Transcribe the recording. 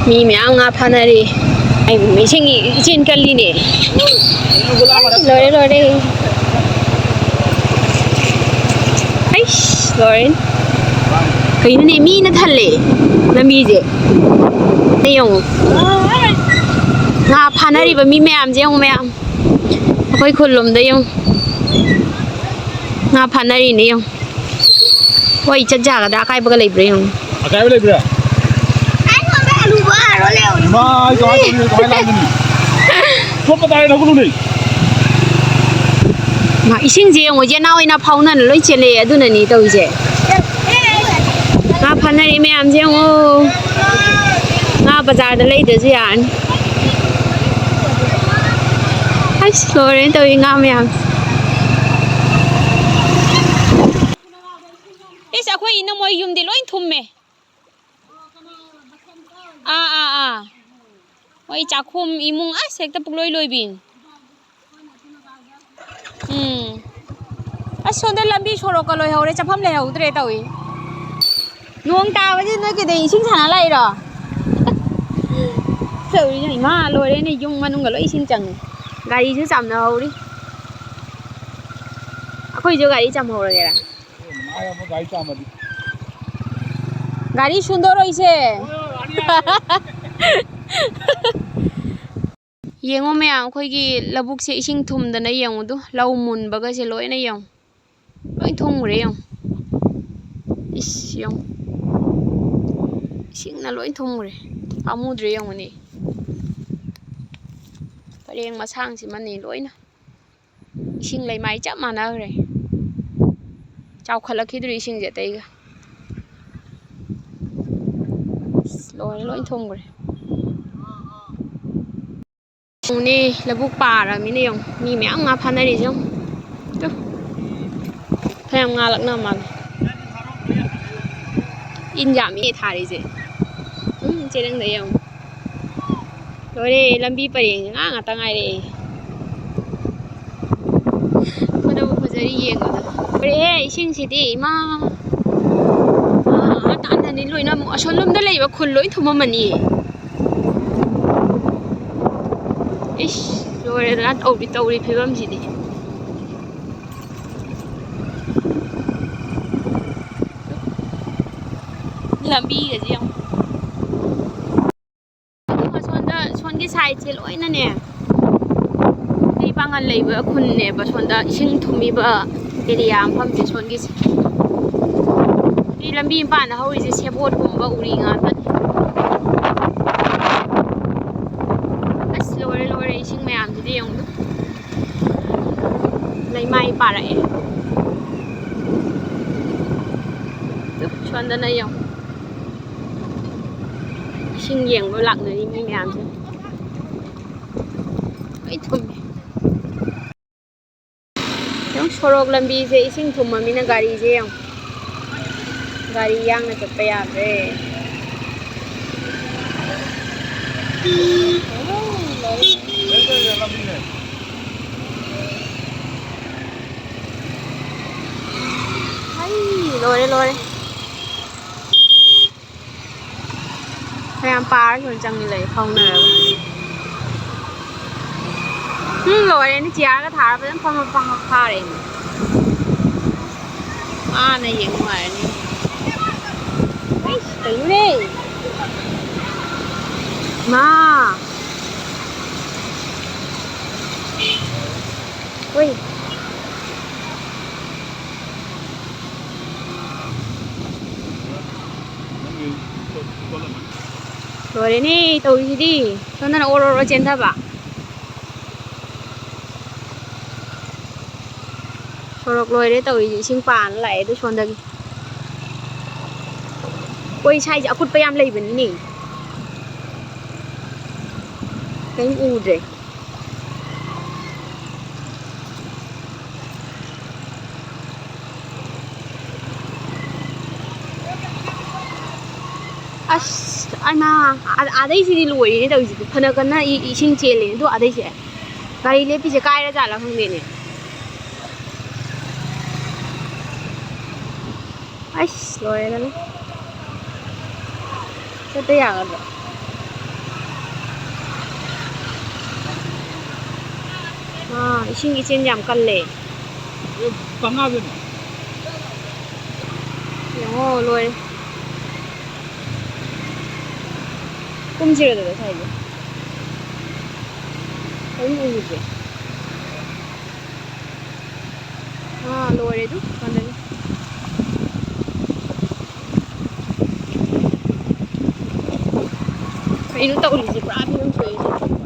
มีแมงงาพันอะไรไอ้ไม่ใช่งี้เจนกันลีเนี่ยเลยไอ้เลยก็ยังเนี่ยมีนั่นทะเลนั่นมีเจ้เนี่ยงงาพันอะไรแบบมีแม่มเจ้าแม่มค่อยคนลมได้ยังงาพันอะไรเนี่ยยังว่าอีจัดจ้ากระดาษใครบ้างเลยเปล่าใครบ้างเลยเปล่ารู้บ้าเราเร็วมาจ่อยจ่อยเราเนี่ยชอบมาได้นะคุณลุงนี่มาอีสิ่งเดียวว่าจะน่าไว้น่าเผานั่นเลยเฉลี่ยดูนั่นนี่ตัวเจ้งาพันอะไรแม่มเจ้าโอ้งาประจาดเลยเดี๋ยวจะอ่านไอ้สโลเรนตัวงาแม่มไอ้สักคนอินโนมอยยุ่มดีล้วนทุ่มเมว่าอีจากคุมอีมุงเสกตะปุกลอยบินส่วนเดลัมบี้โชว์ก็ลอยเขาเลยจะพัมเลยเขาตัวเดียวอีน้องตาว่าจะนึกกี่เดือนชิงฉันอะไรหรอเสือยังมาลอยเลยนี่ยุ่งมันนุ่งกับลอยชิงจังกาดีชื่อจำเขาดิคุยจะกาดีจำเขาเลยละกาดีสุดโดรอยเช่ยังว่าไม่เอาคุยกี่ระบุเสียชิงทุ่มเดินยังดูเราหมุนบักเสียลอยนี่ยังลอยทุ่งเลยยังอิสยังชิงน่ะลอยทุ่งเลยเอามุดเลยยังวันนี้ประเดี๋ยวมาสร้างสิมันนี่ลอยนะชิงเลยไม่จับมานะเลยเจ้าขลักคิดดูชิงจะตีกันลอยทุ่งเลยตรงนี้ระบุป่าละมีเนี่ยมีแมงงาพันอะไรจังดูพยายามงาหลักน้ำมันอินยามีถ่ายดิเจเจดังเลยยังโดยลำบีไปเองงาตั้งไงเลยมาดูเขาจะได้ยังกันไปชิงสิดีมาตอนนี้ลุยน้ำชนลมได้เลยว่าคนลุยทุ่มมันนี่โดยร้านอบดิตอริพิบัมจีดีลำบีกันยังมาชนที่ชายเจลอยนั่นเนี่ยที่บางอันเลยว่าคุณเนี่ยมาชนได้ชิงทุ่มีบ่เดียมพัมจะชนกี่ที่ลำบีบ้านเขาจะเชียบวดผมว่าอุริงานนั่นชิงแม่จะได้ยังดูเลยไม่ป่าอะไรดูชวนได้ยังชิงเยี่ยงไปหลักเลยมีแม่ใช่ไม่ทุ่มยังโชว์ลำบีเสียชิงทุ่มมันมีนักการีเจียงการียังน่ะจะไปอาบเลยลอยพยายามปลาชนจังเลยคลองเหนือลอยนี่เจ้าก็ถามไปต้องฟังข้าเองในยังไงนี่ตื่นดิมาเฮ้ยrồi nè tôi gì đi cho nên là ô tô trên tháp à rồi đấy tôi xin phản lại tôi chọn đây quay sai giờ cút em lấy bên này cái u rồi ai mà đây gì lùi đấy đâu gì phần nào cần na ý sinh chế lên thôi đây chứ cái này bây giờ cài ra giả là không này ai rồi đó rất là 이싱 이젠 얌 깔래. 빵하더니. 영어 로이. 꼼지러다 사이즈. 얼굴이지. 로이래도 완전. 이거 딱 우리 집 앞이 좀 보이지.